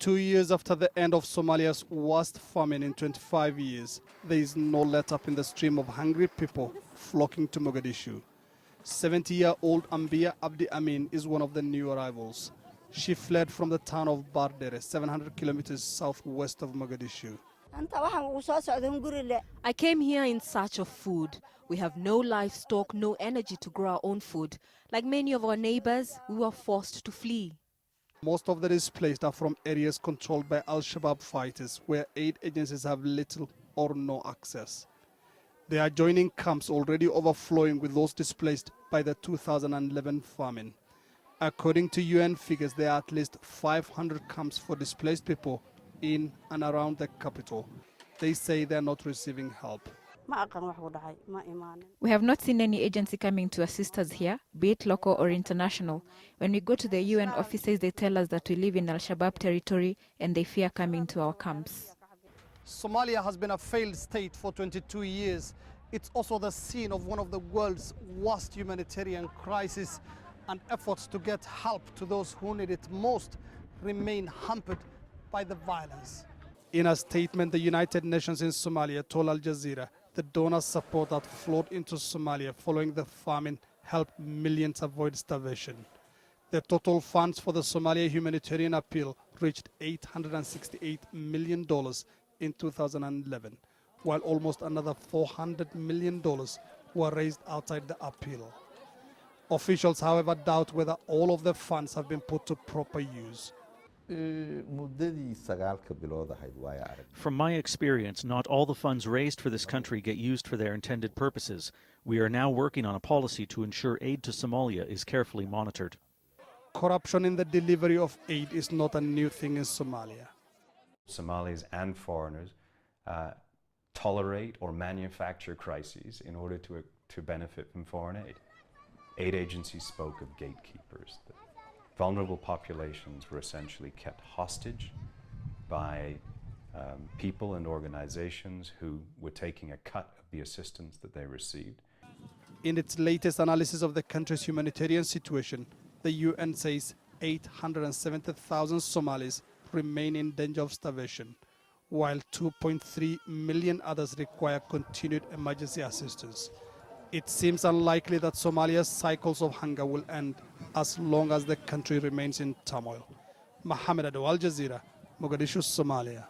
2 years after the end of Somalia's worst famine in 25 years, there is no let-up in the stream of hungry people flocking to Mogadishu. 70-year-old Ambia Abdi Amin is one of the new arrivals. She fled from the town of Bardere, 700 kilometers southwest of Mogadishu. I came here in search of food. We have no livestock, no energy to grow our own food. Like many of our neighbors, we were forced to flee. Most of the displaced are from areas controlled by Al-Shabaab fighters, where aid agencies have little or no access. They are joining camps already overflowing with those displaced by the 2011 famine. According to UN figures, there are at least 500 camps for displaced people in and around the capital. They say they are not receiving help. We have not seen any agency coming to assist us here, be it local or international. When we go to the UN offices, they tell us that we live in Al-Shabaab territory and they fear coming to our camps. Somalia has been a failed state for 22 years. It's also the scene of one of the world's worst humanitarian crises, and efforts to get help to those who need it most remain hampered by the violence. In a statement, the United Nations in Somalia told Al Jazeera the donor support that flowed into Somalia following the famine helped millions avoid starvation. The total funds for the Somalia humanitarian appeal reached $868 million in 2011, while almost another $400 million were raised outside the appeal. Officials, however, doubt whether all of the funds have been put to proper use. From my experience, not all the funds raised for this country get used for their intended purposes. We are now working on a policy to ensure aid to Somalia is carefully monitored. Corruption in the delivery of aid is not a new thing in Somalia. Somalis and foreigners tolerate or manufacture crises in order to benefit from foreign aid. Aid agencies spoke of gatekeepers. Vulnerable populations were essentially kept hostage by people and organizations who were taking a cut of the assistance that they received. In its latest analysis of the country's humanitarian situation, the UN says 870,000 Somalis remain in danger of starvation, while 2.3 million others require continued emergency assistance. It seems unlikely that Somalia's cycles of hunger will end as long as the country remains in turmoil. Mohammed, Adow, Al Jazeera, Mogadishu, Somalia.